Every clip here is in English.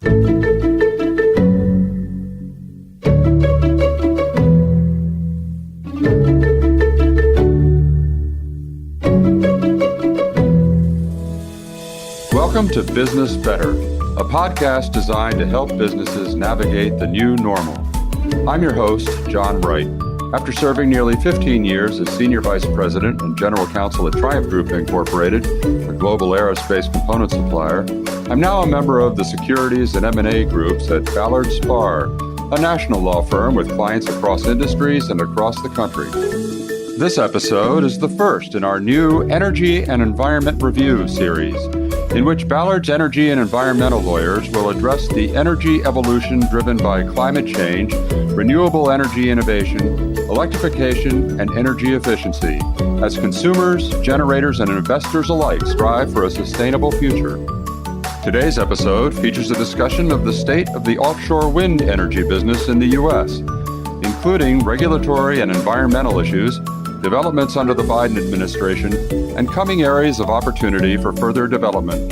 Welcome to Business Better, a podcast designed to help businesses navigate the new normal. I'm your host, John Wright. After serving nearly 15 years as Senior Vice President and General Counsel at Triumph Group Incorporated, a global aerospace component supplier, I'm now a member of the Securities and M&A groups at Ballard Spar, a national law firm with clients across industries and across the country. This episode is the first in our new Energy and Environment Review series, in which Ballard's energy and environmental lawyers will address the energy evolution driven by climate change, renewable energy innovation, electrification, and energy efficiency, as consumers, generators, and investors alike strive for a sustainable future. Today's episode features a discussion of the state of the offshore wind energy business in the U.S., including regulatory and environmental issues, developments under the Biden administration, and coming areas of opportunity for further development.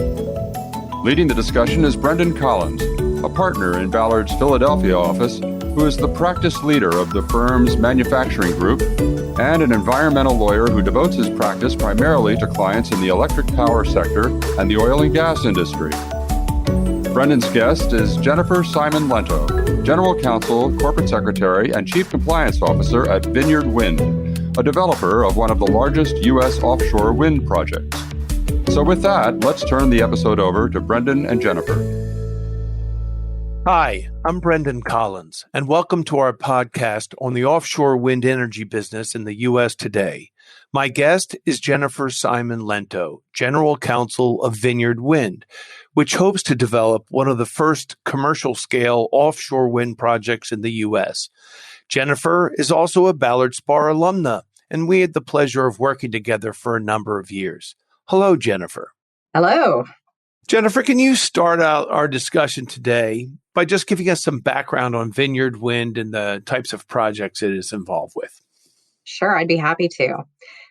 Leading the discussion is Brendan Collins, a partner in Ballard's Philadelphia office, who is the practice leader of the firm's manufacturing group and an environmental lawyer who devotes his practice primarily to clients in the electric power sector and the oil and gas industry. Brendan's guest is Jennifer Simon Lento, General Counsel, Corporate Secretary, and Chief Compliance Officer at Vineyard Wind, a developer of one of the largest U.S. offshore wind projects. So with that, let's turn the episode over to Brendan and Jennifer. Hi, I'm Brendan Collins, and welcome to our podcast on the offshore wind energy business in the U.S. today. My guest is Jennifer Simon Lento, General Counsel of Vineyard Wind, which hopes to develop one of the first commercial-scale offshore wind projects in the U.S. Jennifer is also a Ballard Spar alumna, and we had the pleasure of working together for a number of years. Hello, Jennifer. Hello. Jennifer, can you start out our discussion today by just giving us some background on Vineyard Wind and the types of projects it is involved with? Sure, I'd be happy to.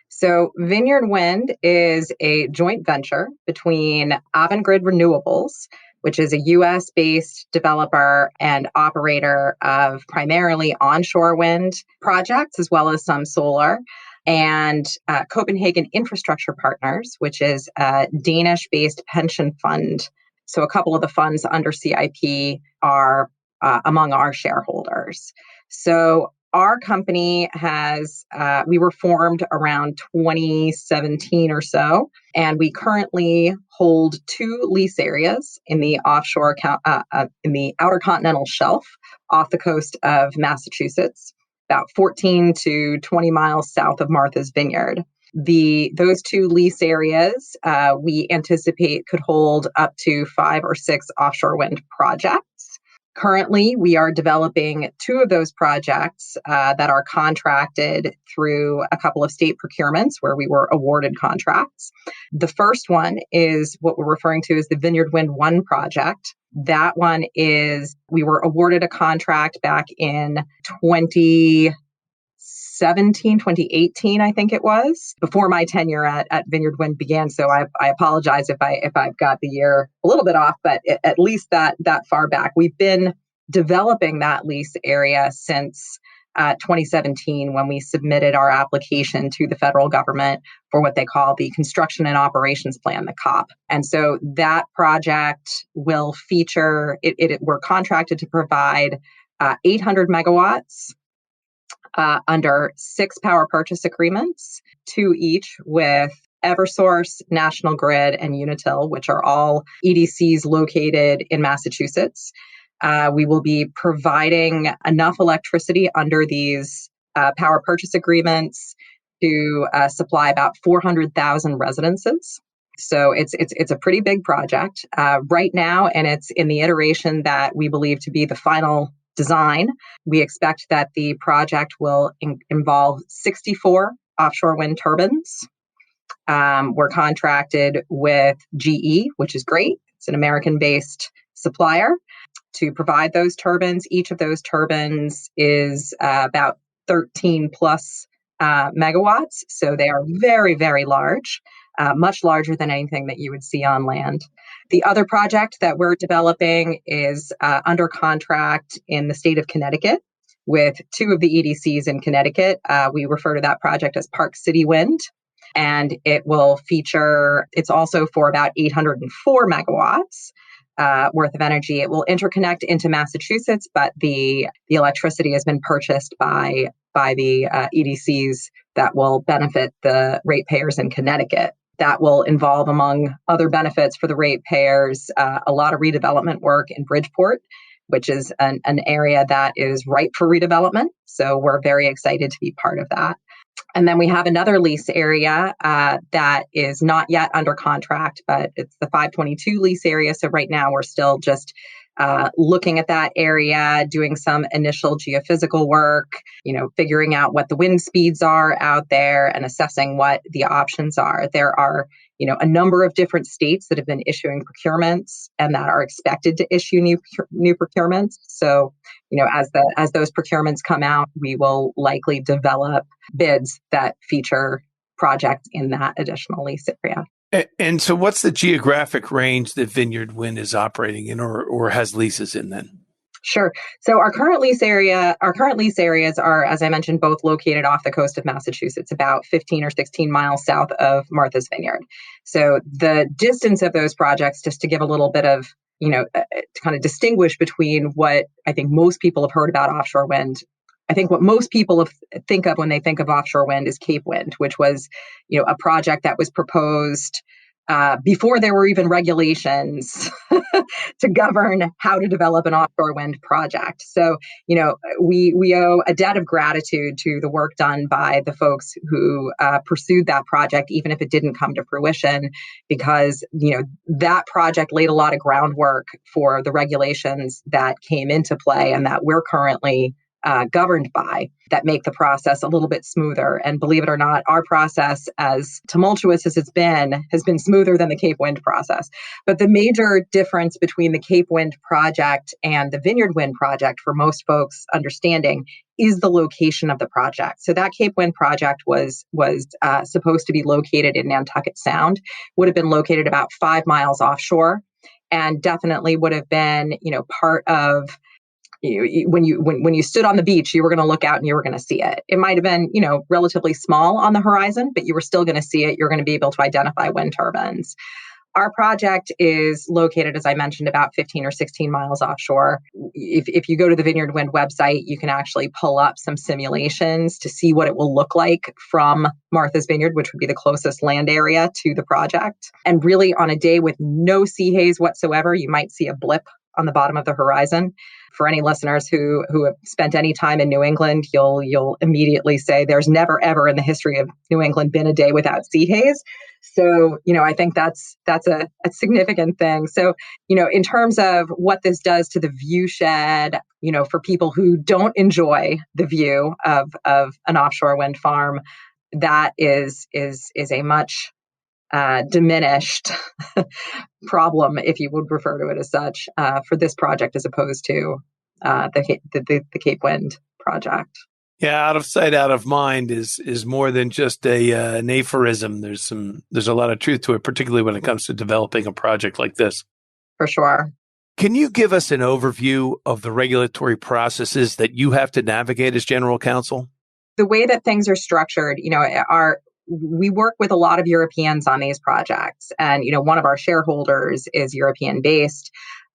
So Vineyard Wind is a joint venture between Avangrid Renewables, which is a U.S.-based developer and operator of primarily onshore wind projects, as well as some solar, and Copenhagen Infrastructure Partners, which is a Danish-based pension fund. So a couple of the funds under CIP are among our shareholders. So our company we were formed around 2017 or so, and we currently hold 2 lease areas in the offshore, in the outer continental shelf off the coast of Massachusetts, about 14 to 20 miles south of Martha's Vineyard. Those 2 lease areas we anticipate could hold up to 5 or 6 offshore wind projects. Currently, we are developing 2 of those projects that are contracted through a couple of state procurements where we were awarded contracts. The first one is what we're referring to as the Vineyard Wind 1 project. That one we were awarded a contract back in 2018, I think it was, before my tenure at Vineyard Wind began. So I apologize if I've got the year a little bit off, but at least that far back. We've been developing that lease area since 2017, when we submitted our application to the federal government for what they call the Construction and Operations Plan, the COP. And so that project will feature, we're contracted to provide 800 megawatts under 6 power purchase agreements, 2 each with Eversource, National Grid, and Unitil, which are all EDCs located in Massachusetts. We will be providing enough electricity under these power purchase agreements to supply about 400,000 residences. So it's a pretty big project right now, and it's in the iteration that we believe to be the final design. We expect that the project will involve 64 offshore wind turbines. We're contracted with GE, which is great. It's an American-based supplier to provide those turbines. Each of those turbines is about 13 plus megawatts. So they are very, very large. much larger than anything that you would see on land. The other project that we're developing is under contract in the state of Connecticut with two of the EDCs in Connecticut. We refer to that project as Park City Wind. And it will feature, it's also for about 804 megawatts worth of energy. It will interconnect into Massachusetts, but the electricity has been purchased by the EDCs that will benefit the ratepayers in Connecticut. That will involve, among other benefits for the ratepayers, a lot of redevelopment work in Bridgeport, which is an area that is ripe for redevelopment. So we're very excited to be part of that. And then we have another lease area that is not yet under contract, but it's the 522 lease area. So right now we're still just looking at that area, doing some initial geophysical work, figuring out what the wind speeds are out there and assessing what the options are. There are, a number of different states that have been issuing procurements and that are expected to issue new procurements. So, as those procurements come out, we will likely develop bids that feature projects in that additional lease area. And so what's the geographic range that Vineyard Wind is operating in or has leases in then? Sure. So our current lease areas are, as I mentioned, both located off the coast of Massachusetts, about 15 or 16 miles south of Martha's Vineyard. So the distance of those projects, just to give a little bit of, to kind of distinguish between what I think most people have heard about offshore wind. I think what most people think of when they think of offshore wind is Cape Wind, which was, a project that was proposed before there were even regulations to govern how to develop an offshore wind project. So, we owe a debt of gratitude to the work done by the folks who pursued that project, even if it didn't come to fruition, because, that project laid a lot of groundwork for the regulations that came into play and that we're currently governed by, that make the process a little bit smoother. And believe it or not, our process, as tumultuous as it's been, has been smoother than the Cape Wind process. But the major difference between the Cape Wind project and the Vineyard Wind project, for most folks' understanding, is the location of the project. So that Cape Wind project was supposed to be located in Nantucket Sound, would have been located about 5 miles offshore, and definitely would have been, part of when you stood on the beach, you were going to look out and you were going to see it. It might have been, relatively small on the horizon, but you were still going to see it. You're going to be able to identify wind turbines. Our project is located, as I mentioned, about 15 or 16 miles offshore. If you go to the Vineyard Wind website, you can actually pull up some simulations to see what it will look like from Martha's Vineyard, which would be the closest land area to the project. And really, on a day with no sea haze whatsoever, you might see a blip on the bottom of the horizon. For any listeners who have spent any time in New England, you'll immediately say there's never, ever in the history of New England been a day without sea haze. So, I think that's a significant thing. So, in terms of what this does to the view shed, for people who don't enjoy the view of an offshore wind farm, that is a much diminished problem, if you would refer to it as such, for this project as opposed to the Cape Wind project. Yeah, out of sight, out of mind is more than just an aphorism. There's a lot of truth to it, particularly when it comes to developing a project like this. For sure. Can you give us an overview of the regulatory processes that you have to navigate as General Counsel? The way that things are structured, we work with a lot of Europeans on these projects, and one of our shareholders is European based.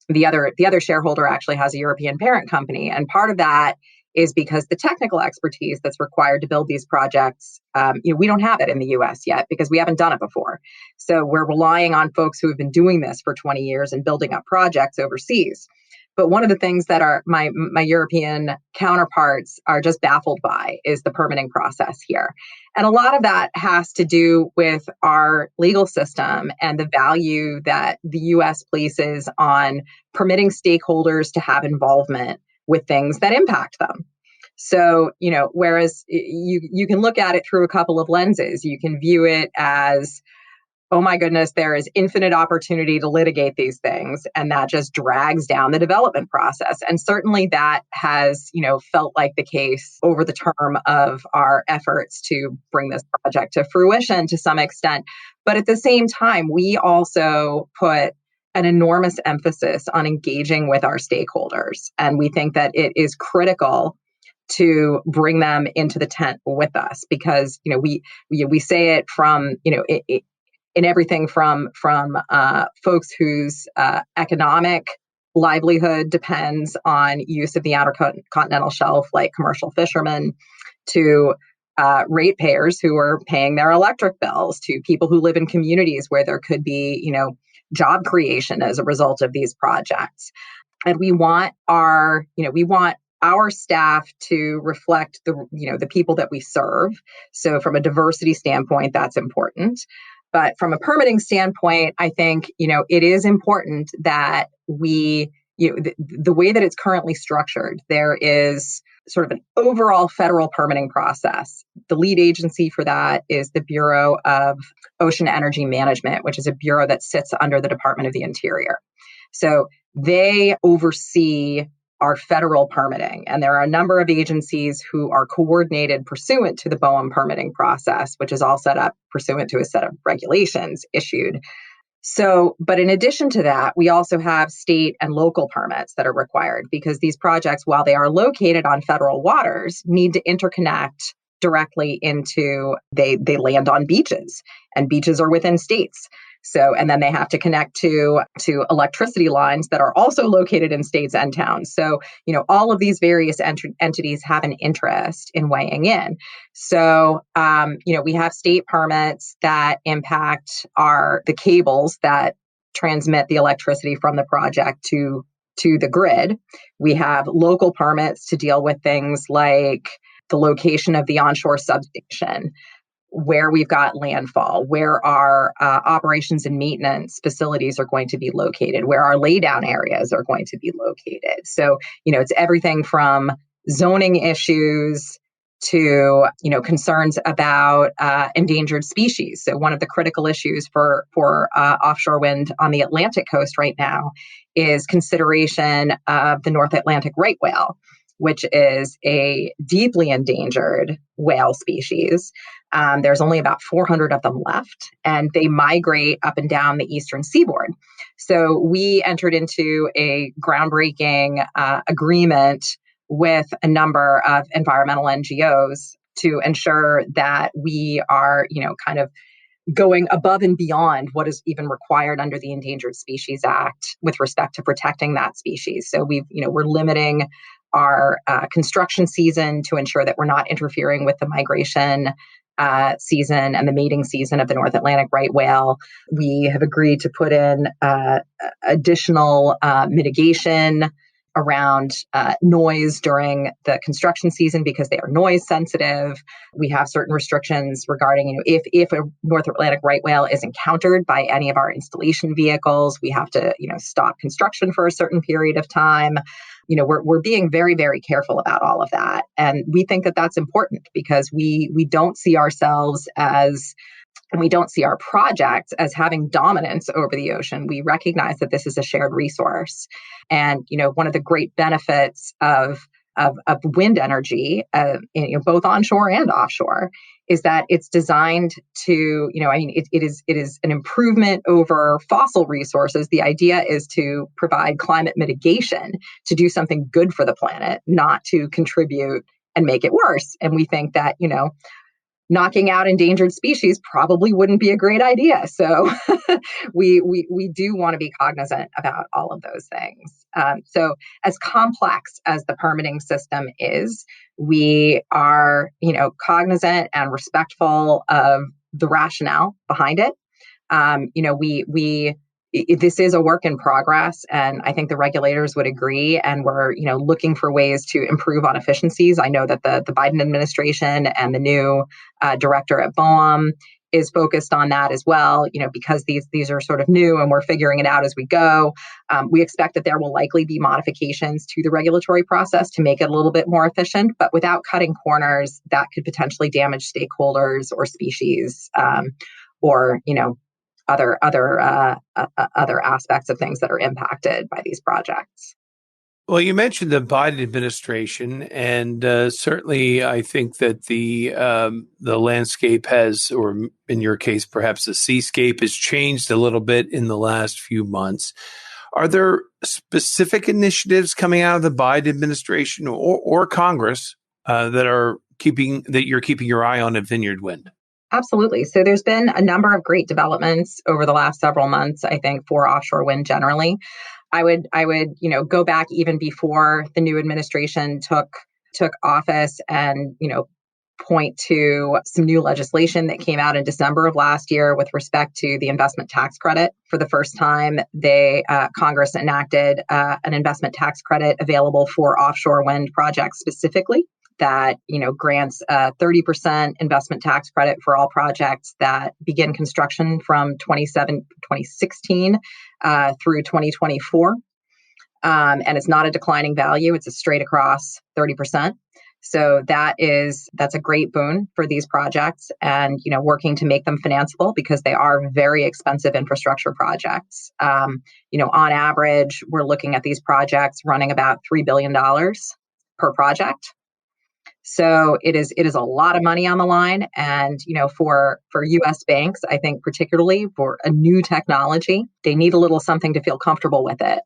The other shareholder actually has a European parent company, and part of that is because the technical expertise that's required to build these projects, we don't have it in the U.S. yet because we haven't done it before. So we're relying on folks who have been doing this for 20 years and building up projects overseas. But one of the things that my European counterparts are just baffled by is the permitting process here. And a lot of that has to do with our legal system and the value that the U.S. places on permitting stakeholders to have involvement with things that impact them. So, whereas you can look at it through a couple of lenses, you can view it as, oh my goodness, there is infinite opportunity to litigate these things. And that just drags down the development process. And certainly that has, felt like the case over the term of our efforts to bring this project to fruition to some extent. But at the same time, we also put an enormous emphasis on engaging with our stakeholders. And we think that it is critical to bring them into the tent with us because, we say it from, in everything from folks whose economic livelihood depends on use of the outer continental shelf, like commercial fishermen, to ratepayers who are paying their electric bills, to people who live in communities where there could be, job creation as a result of these projects. And we want our staff to reflect the people that we serve. So from a diversity standpoint, that's important. But from a permitting standpoint, I think, it is important that we, the way that it's currently structured, there is sort of an overall federal permitting process. The lead agency for that is the Bureau of Ocean Energy Management, which is a bureau that sits under the Department of the Interior. So they oversee our federal permitting. And there are a number of agencies who are coordinated pursuant to the BOEM permitting process, which is all set up pursuant to a set of regulations issued. So, but in addition to that, we also have state and local permits that are required because these projects, while they are located on federal waters, need to interconnect directly into, they land on beaches, and beaches are within states. So, and then they have to connect to electricity lines that are also located in states and towns. So, all of these various entities have an interest in weighing in. So, we have state permits that impact the cables that transmit the electricity from the project to the grid. We have local permits to deal with things like the location of the onshore substation, where we've got landfall, where our operations and maintenance facilities are going to be located, where our laydown areas are going to be located. So, it's everything from zoning issues to, concerns about endangered species. So one of the critical issues for offshore wind on the Atlantic coast right now is consideration of the North Atlantic right whale, which is a deeply endangered whale species. There's only about 400 of them left, and they migrate up and down the eastern seaboard. So we entered into a groundbreaking agreement with a number of environmental NGOs to ensure that we are, kind of going above and beyond what is even required under the Endangered Species Act with respect to protecting that species. So we're limiting our construction season to ensure that we're not interfering with the migration season and the mating season of the North Atlantic right whale. We have agreed to put in additional mitigation around noise during the construction season because they are noise sensitive. We have certain restrictions regarding, if a North Atlantic right whale is encountered by any of our installation vehicles, we have to, stop construction for a certain period of time. We're being very, very careful about all of that. And we think that that's important because we don't see ourselves and we don't see our projects as having dominance over the ocean. We recognize that this is a shared resource. And, one of the great benefits of wind energy, both onshore and offshore, is that it's designed to, it is an improvement over fossil resources. The idea is to provide climate mitigation, to do something good for the planet, not to contribute and make it worse. And we think that, knocking out endangered species probably wouldn't be a great idea. So we do want to be cognizant about all of those things. So as complex as the permitting system is, we are, cognizant and respectful of the rationale behind it. This is a work in progress, and I think the regulators would agree. And we're, looking for ways to improve on efficiencies. I know that the Biden administration and the new director at BOEM is focused on that as well. Because these are sort of new, and we're figuring it out as we go. We expect that there will likely be modifications to the regulatory process to make it a little bit more efficient, but without cutting corners that could potentially damage stakeholders or species, or other aspects of things that are impacted by these projects. Well, you mentioned the Biden administration, and certainly I think that the landscape has, or in your case, perhaps the seascape has changed a little bit in the last few months. Are there specific initiatives coming out of the Biden administration or Congress that you're keeping your eye on at Vineyard Wind? Absolutely. So there's been a number of great developments over the last several months, I think, for offshore wind generally. I would, go back even before the new administration took office and, point to some new legislation that came out in December of last year with respect to the investment tax credit. For the first time, Congress enacted an investment tax credit available for offshore wind projects specifically that, grants a 30% investment tax credit for all projects that begin construction from 2016 through 2024. And it's not a declining value. It's a straight across 30%. So that's a great boon for these projects and, working to make them financeable because they are very expensive infrastructure projects. On average, we're looking at these projects running about $3 billion per project. So it is a lot of money on the line. And, for US banks, I think particularly for a new technology, they need a little something to feel comfortable with it.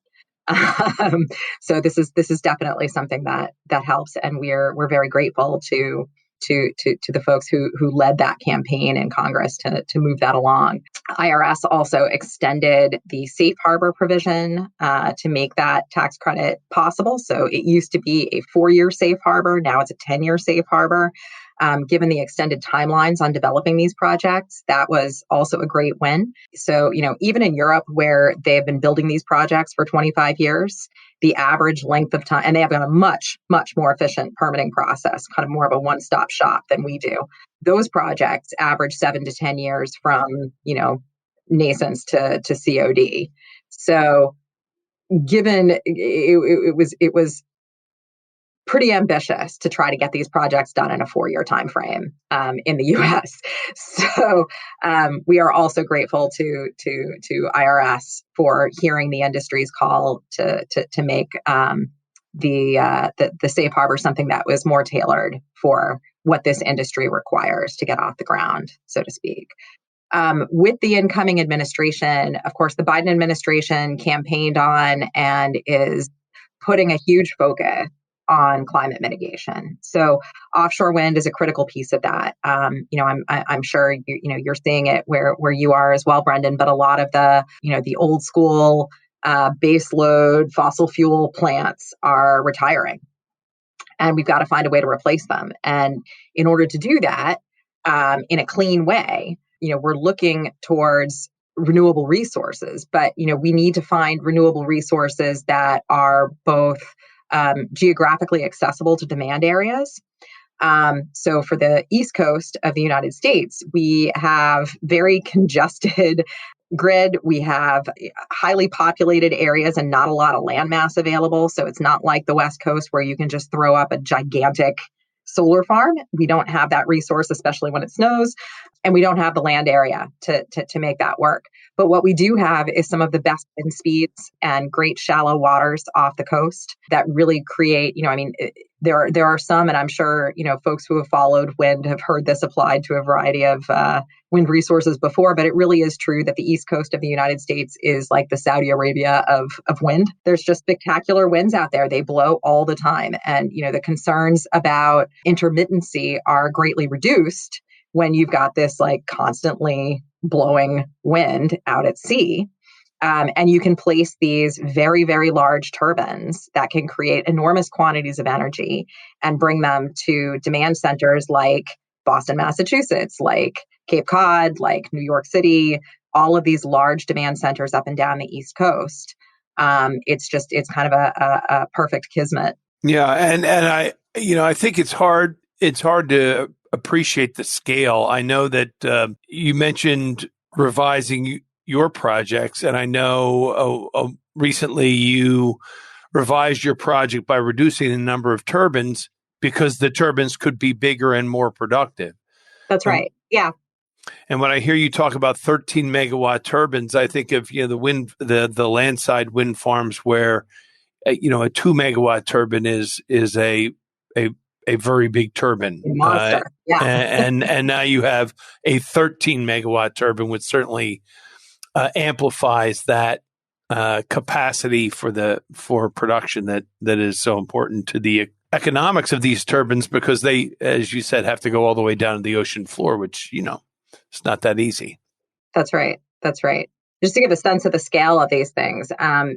So this is definitely something that helps, and we're very grateful to the folks who led that campaign in Congress to move that along. IRS also extended the safe harbor provision to make that tax credit possible. So it used to be a 4-year safe harbor. Now it's a 10-year safe harbor. Given the extended timelines on developing these projects, that was also a great win. So, even in Europe, where they've been building these projects for 25 years, the average length of time, and they have got a much, much more efficient permitting process, kind of more of a one-stop shop than we do. Those projects average 7 to 10 years from, nascence to COD. So, given it was pretty ambitious to try to get these projects done in a 4-year time frame in the U.S. So we are also grateful to IRS for hearing the industry's call to make the safe harbor something that was more tailored for what this industry requires to get off the ground, so to speak. With the incoming administration, of course, the Biden administration campaigned on and is putting a huge focus on climate mitigation. So offshore wind is a critical piece of that. I'm sure you're seeing it where you are as well, Brendan, but a lot of the old school base load fossil fuel plants are retiring, and we've got to find a way to replace them. And in order to do that in a clean way, we're looking towards renewable resources, but we need to find renewable resources that are both geographically accessible to demand areas. So for the East Coast of the United States, we have very congested grid. We have highly populated areas and not a lot of land mass available. So it's not like the West Coast where you can just throw up a gigantic solar farm. We don't have that resource, especially when it snows, and we don't have the land area to make that work. But what we do have is some of the best wind speeds and great shallow waters off the coast that really create, there are some, and I'm sure, folks who have followed wind have heard this applied to a variety of wind resources before, but it really is true that the East Coast of the United States is like the Saudi Arabia of wind. There's just spectacular winds out there. They blow all the time. And, the concerns about intermittency are greatly reduced when you've got this like constantly blowing wind out at sea. And you can place these very, very large turbines that can create enormous quantities of energy and bring them to demand centers like Boston, Massachusetts, like Cape Cod, like New York City, all of these large demand centers up and down the East Coast. It's kind of a perfect kismet. Yeah. And I think it's hard to appreciate the scale. I know that you mentioned revising your projects, and I know recently you revised your project by reducing the number of turbines because the turbines could be bigger and more productive. That's right. Yeah. And when I hear you talk about 13 megawatt turbines, I think of the landside wind farms where a 2 megawatt turbine is a very big turbine. Monster. Yeah. And now you have a 13 megawatt turbine, which certainly amplifies that capacity for production that is so important to the economics of these turbines, because they, as you said, have to go all the way down to the ocean floor, which, it's not that easy. That's right. That's right. Just to give a sense of the scale of these things,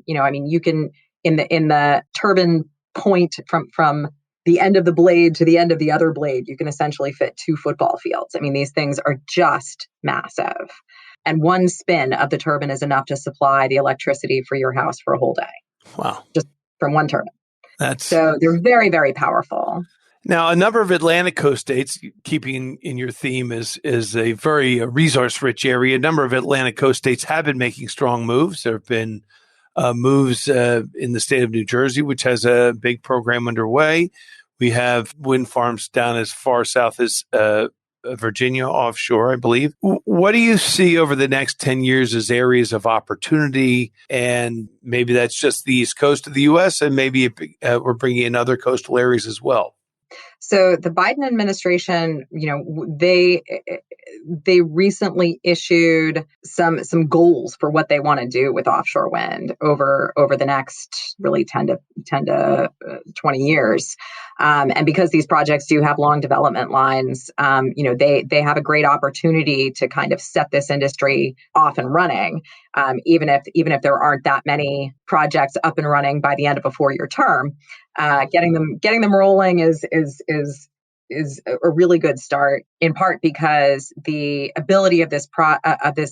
you can, in the turbine point from the end of the blade to the end of the other blade, you can essentially fit 2 football fields. I mean, these things are just massive. And one spin of the turbine is enough to supply the electricity for your house for a whole day. Wow. Just from one turbine. So they're very, very powerful. Now, a number of Atlantic coast states, keeping in your theme, is a very resource-rich area. A number of Atlantic coast states have been making strong moves. There have been moves in the state of New Jersey, which has a big program underway. We have wind farms down as far south as Virginia offshore, I believe. What do you see over the next 10 years as areas of opportunity? And maybe that's just the east coast of the U.S., and maybe we're bringing in other coastal areas as well. So the Biden administration, they recently issued some goals for what they want to do with offshore wind over the next really 10 to 20 years. And because these projects do have long development lines, they have a great opportunity to kind of set this industry off and running. Even if there aren't that many projects up and running by the end of a 4-year term, getting them rolling is a really good start, in part because the ability of this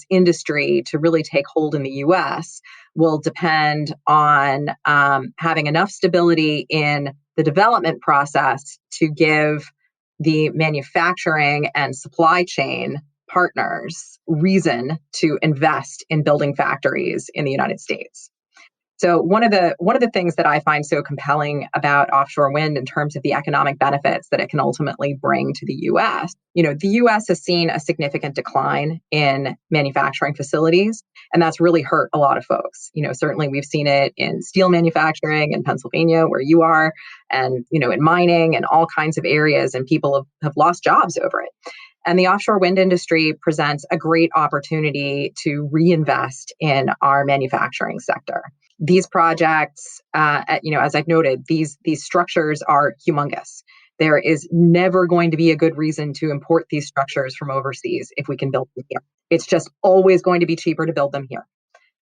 industry to really take hold in the U.S. will depend on having enough stability in the development process to give the manufacturing and supply chain partners reason to invest in building factories in the United States. So one of the things that I find so compelling about offshore wind in terms of the economic benefits that it can ultimately bring to the U.S., the U.S. has seen a significant decline in manufacturing facilities, and that's really hurt a lot of folks. Certainly we've seen it in steel manufacturing in Pennsylvania, where you are, and, in mining and all kinds of areas, and people have lost jobs over it. And the offshore wind industry presents a great opportunity to reinvest in our manufacturing sector. These projects, as I've noted, these structures are humongous. There is never going to be a good reason to import these structures from overseas if we can build them here. It's just always going to be cheaper to build them here.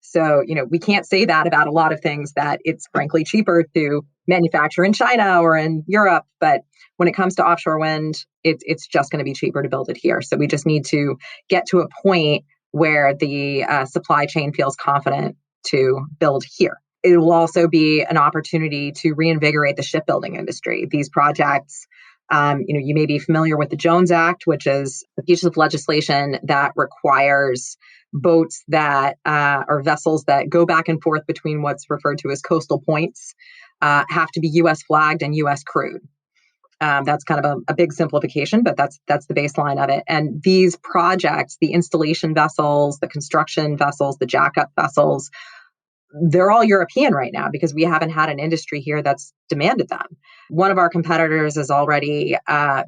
So, we can't say that about a lot of things, that it's frankly cheaper to manufacture in China or in Europe. But when it comes to offshore wind, it's just going to be cheaper to build it here. So we just need to get to a point where the supply chain feels confident to build here. It will also be an opportunity to reinvigorate the shipbuilding industry. These projects, you may be familiar with the Jones Act, which is a piece of legislation that requires boats that or vessels that go back and forth between what's referred to as coastal points have to be U.S. flagged and U.S. crewed. That's kind of a big simplification, but that's the baseline of it. And these projects, the installation vessels, the construction vessels, the jackup vessels, they're all European right now because we haven't had an industry here that's demanded them. One of our competitors has already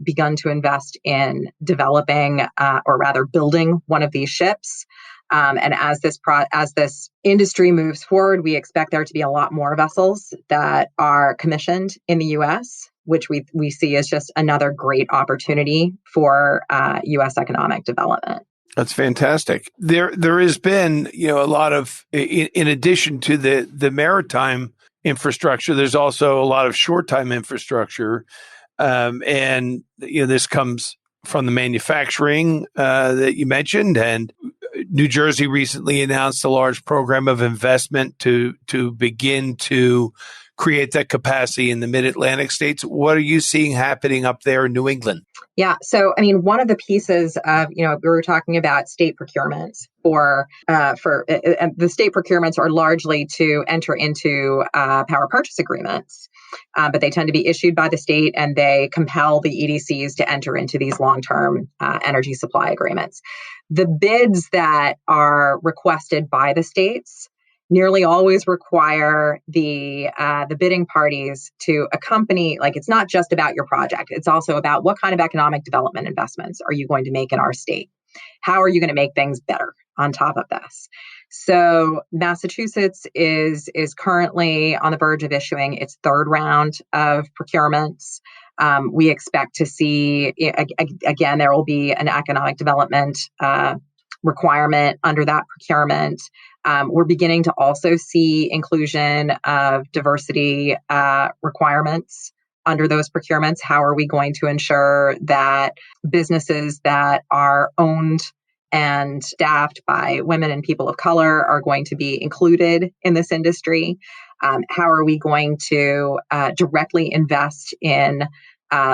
begun to invest in developing, or rather building, one of these ships. And as this industry moves forward, we expect there to be a lot more vessels that are commissioned in the U.S., which we see as just another great opportunity for U.S. economic development. That's fantastic. There has been, a lot of, in addition to the maritime infrastructure, there's also a lot of short-time infrastructure, and this comes from the manufacturing that you mentioned. And New Jersey recently announced a large program of investment to begin to create that capacity in the mid-Atlantic states. What are you seeing happening up there in New England? Yeah. So, I mean, one of the pieces of, we were talking about state procurements the state procurements are largely to enter into power purchase agreements, but they tend to be issued by the state and they compel the EDCs to enter into these long-term energy supply agreements. The bids that are requested by the states nearly always require the bidding parties to accompany, like, it's not just about your project. It's also about what kind of economic development investments are you going to make in our state? How are you going to make things better on top of this? So Massachusetts is currently on the verge of issuing its third round of procurements. We expect to see, again, there will be an economic development requirement under that procurement. We're beginning to also see inclusion of diversity requirements under those procurements. How are we going to ensure that businesses that are owned and staffed by women and people of color are going to be included in this industry? How are we going to directly invest in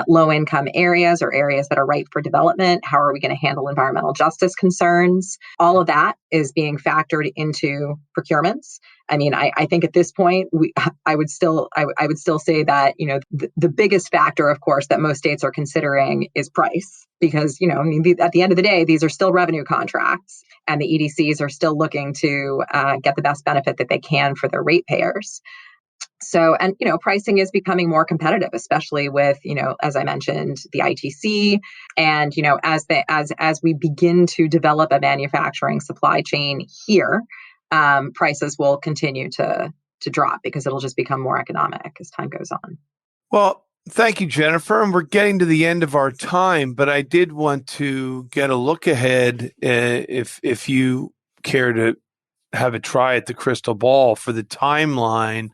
low-income areas or areas that are ripe for development? How are we going to handle environmental justice concerns? All of that is being factored into procurements. I mean, I think at this point, I would still say that, the biggest factor, of course, that most states are considering is price, because, at the end of the day, these are still revenue contracts and the EDCs are still looking to get the best benefit that they can for their ratepayers. So, and, pricing is becoming more competitive, especially with, as I mentioned, the ITC. And, as we begin to develop a manufacturing supply chain here, prices will continue to drop because it'll just become more economic as time goes on. Well, thank you, Jennifer. And we're getting to the end of our time, but I did want to get a look ahead, if you care to have a try at the crystal ball for the timeline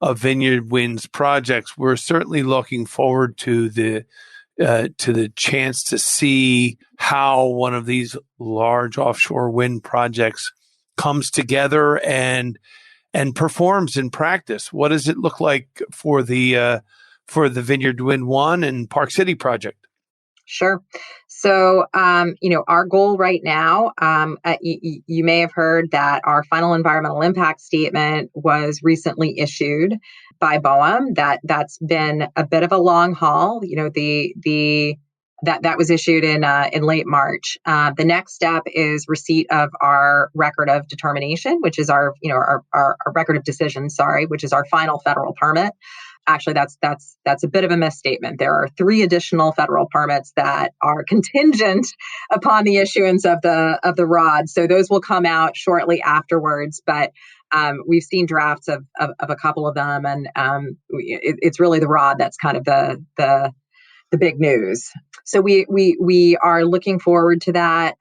of Vineyard Wind's projects. We're certainly looking forward to the chance to see how one of these large offshore wind projects comes together and performs in practice. What does it look like for the Vineyard Wind 1 and Park City project? Sure. So, our goal right now, you may have heard that our final environmental impact statement was recently issued by BOEM. That's been a bit of a long haul. That was issued in late March. The next step is receipt of our record of determination, which is our record of decision, which is our final federal permit. Actually, that's a bit of a misstatement. There are 3 additional federal permits that are contingent upon the issuance of the ROD. So those will come out shortly afterwards. But we've seen drafts of a couple of them, and it's really the ROD that's kind of the big news. So we are looking forward to that.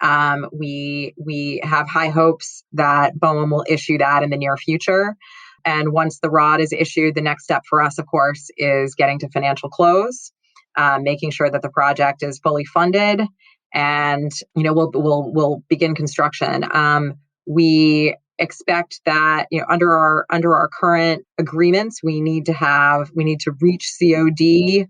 We have high hopes that BOEM will issue that in the near future. And once the ROD is issued, the next step for us, of course, is getting to financial close, making sure that the project is fully funded, and we'll begin construction. We expect that under our current agreements, we need to reach COD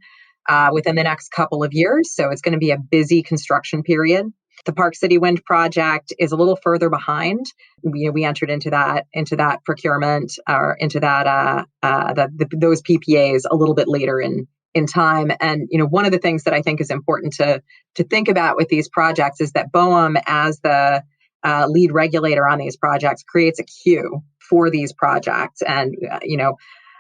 within the next couple of years. So it's going to be a busy construction period. The Park City Wind project is a little further behind. We entered into that procurement or into that those PPAs a little bit later in time. And one of the things that I think is important to think about with these projects is that BOEM, as the lead regulator on these projects, creates a queue for these projects. And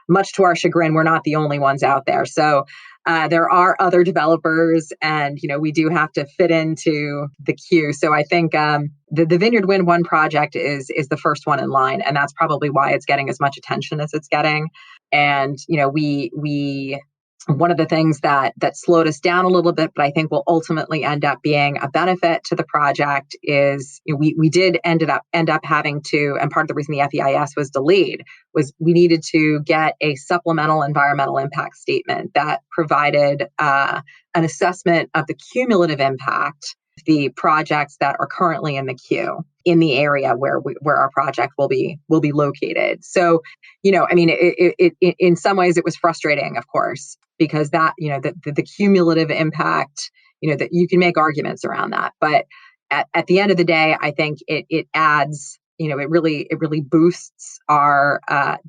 much to our chagrin, we're not the only ones out there. So there are other developers, and we do have to fit into the queue. So I think the Vineyard Wind 1 project is the first one in line, and that's probably why it's getting as much attention as it's getting. And we one of the things that slowed us down a little bit, but I think will ultimately end up being a benefit to the project, is we did end up having to, and part of the reason the FEIS was delayed was we needed to get a supplemental environmental impact statement that provided an assessment of the cumulative impact the projects that are currently in the queue in the area where our project will be located. So, it in some ways it was frustrating, of course, because that, the cumulative impact, that you can make arguments around that. But at the end of the day, I think it adds, it really boosts our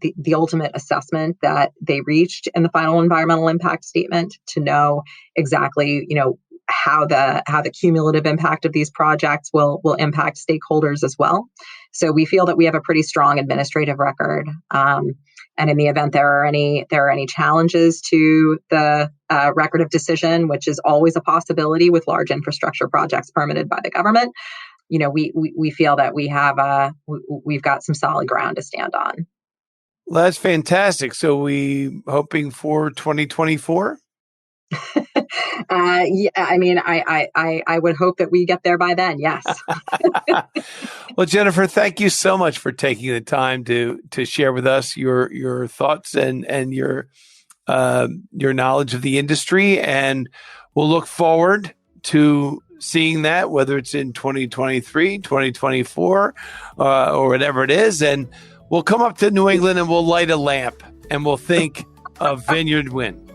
the ultimate assessment that they reached in the final environmental impact statement, to know exactly, how the cumulative impact of these projects will impact stakeholders as well. So we feel that we have a pretty strong administrative record. And in the event there are any challenges to the record of decision, which is always a possibility with large infrastructure projects permitted by the government, we feel that we've got some solid ground to stand on. Well, that's fantastic. So we hoping for 2024? Yeah, I would hope that we get there by then. Yes. Well, Jennifer, thank you so much for taking the time to share with us your thoughts and your knowledge of the industry. And we'll look forward to seeing that, whether it's in 2023, 2024, or whatever it is. And we'll come up to New England and we'll light a lamp and we'll think of Vineyard Wind.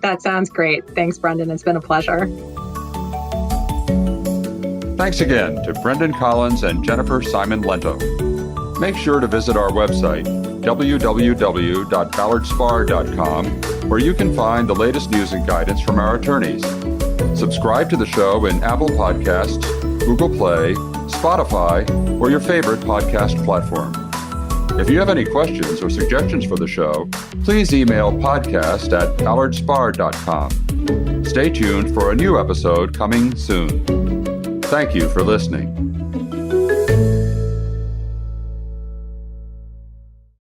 That sounds great. Thanks, Brendan. It's been a pleasure. Thanks again to Brendan Collins and Jennifer Simon Lento. Make sure to visit our website, www.ballardspar.com, where you can find the latest news and guidance from our attorneys. Subscribe to the show in Apple Podcasts, Google Play, Spotify, or your favorite podcast platform. If you have any questions or suggestions for the show, please email podcast@ballardspar.com. Stay tuned for a new episode coming soon. Thank you for listening.